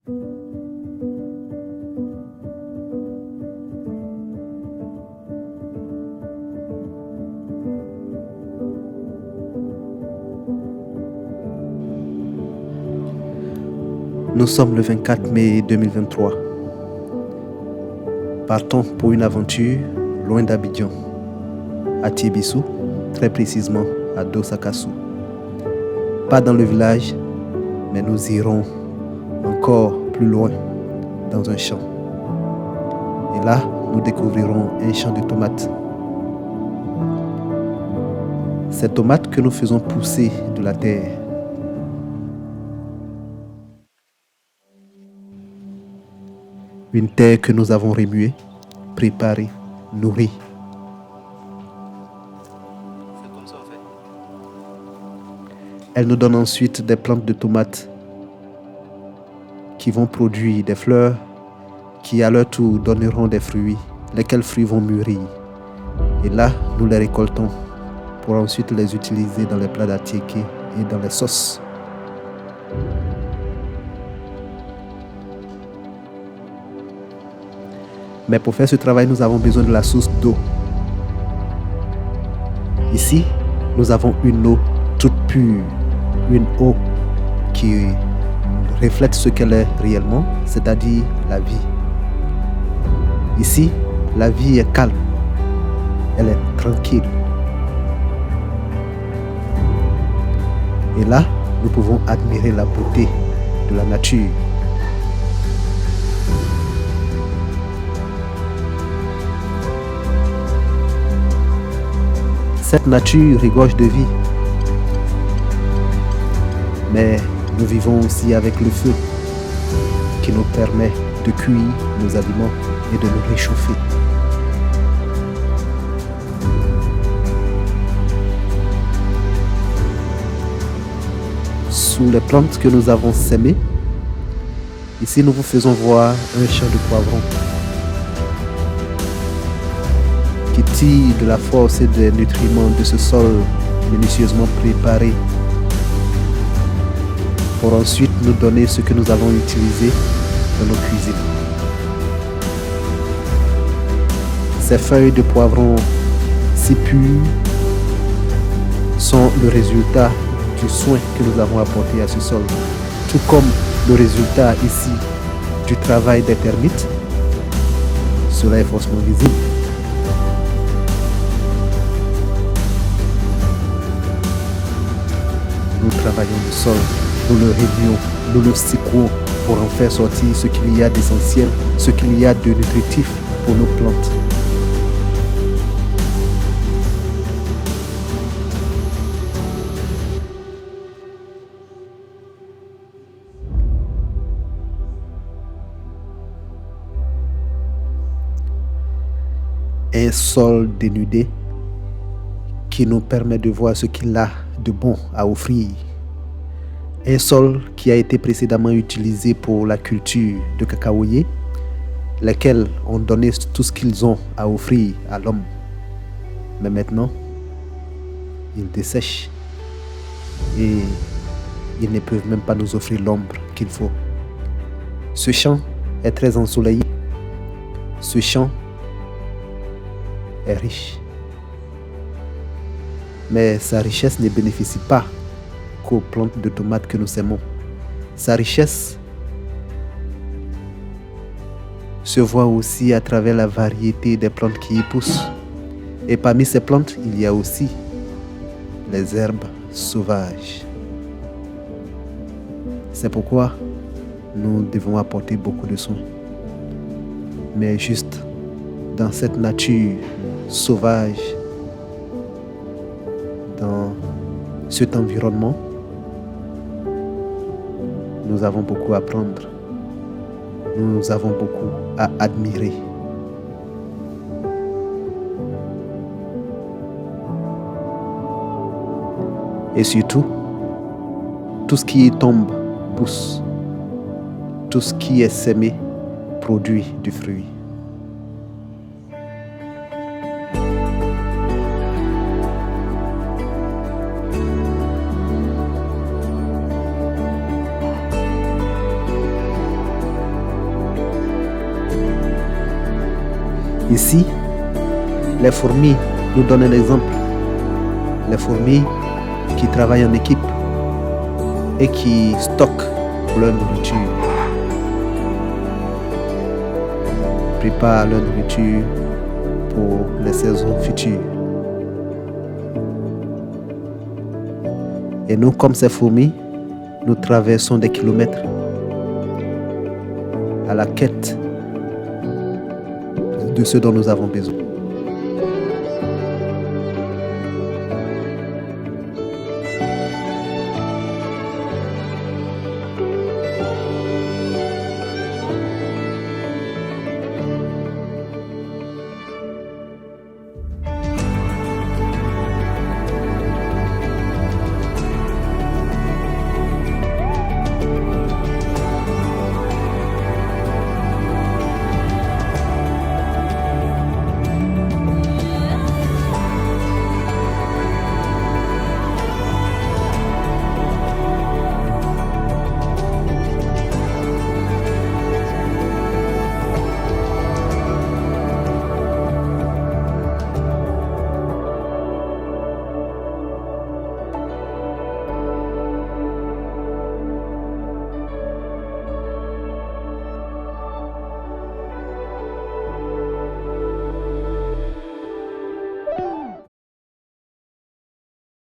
Nous sommes le 24 mai 2023. Partons pour une aventure loin d'Abidjan, à Tiébissou, très précisément à Dosakassou. Pas dans le village, mais nous irons encore plus loin, dans un champ. Et là, nous découvrirons un champ de tomates. Ces tomates que nous faisons pousser de la terre. Une terre que nous avons remuée, préparée, nourrie. C'est comme ça en fait. Elle nous donne ensuite des plantes de tomates qui vont produire des fleurs qui à leur tour donneront des fruits, lesquels fruits vont mûrir. Et là, nous les récoltons pour ensuite les utiliser dans les plats d'atiéké et dans les sauces. Mais pour faire ce travail, nous avons besoin de la source d'eau. Ici, nous avons une eau toute pure, une eau qui reflète ce qu'elle est réellement, c'est-à-dire la vie. Ici, la vie est calme, elle est tranquille. Et là, nous pouvons admirer la beauté de la nature. Cette nature regorge de vie. Mais nous vivons aussi avec le feu qui nous permet de cuire nos aliments et de nous réchauffer. Sous les plantes que nous avons sémées, ici nous vous faisons voir un champ de poivrons qui tire de la force et des nutriments de ce sol minutieusement préparé pour ensuite nous donner ce que nous allons utiliser dans nos cuisines. Ces feuilles de poivrons si pures sont le résultat du soin que nous avons apporté à ce sol, tout comme le résultat ici du travail des termites. Cela est forcément visible. Nous travaillons le sol, nous le remuons, nous le secouons pour en faire sortir ce qu'il y a d'essentiel, ce qu'il y a de nutritif pour nos plantes. Un sol dénudé qui nous permet de voir ce qu'il a de bon à offrir. Un sol qui a été précédemment utilisé pour la culture de cacaoyers, lesquels ont donné tout ce qu'ils ont à offrir à l'homme. Mais maintenant, ils dessèchent et ils ne peuvent même pas nous offrir l'ombre qu'il faut. Ce champ est très ensoleillé. Ce champ est riche. Mais sa richesse ne bénéficie pas qu'aux plantes de tomates que nous sémons. Sa richesse se voit aussi à travers la variété des plantes qui y poussent. Et parmi ces plantes, il y a aussi les herbes sauvages. C'est pourquoi nous devons apporter beaucoup de soins. Mais juste dans cette nature sauvage, dans cet environnement, nous avons beaucoup à apprendre. Nous avons beaucoup à admirer. Et surtout, tout ce qui tombe pousse. Tout ce qui est sémé produit du fruit. Ici, les fourmis nous donnent un exemple. Les fourmis qui travaillent en équipe et qui stockent leur nourriture, préparent leur nourriture pour les saisons futures. Et nous, comme ces fourmis, nous traversons des kilomètres à la quête de ce dont nous avons besoin.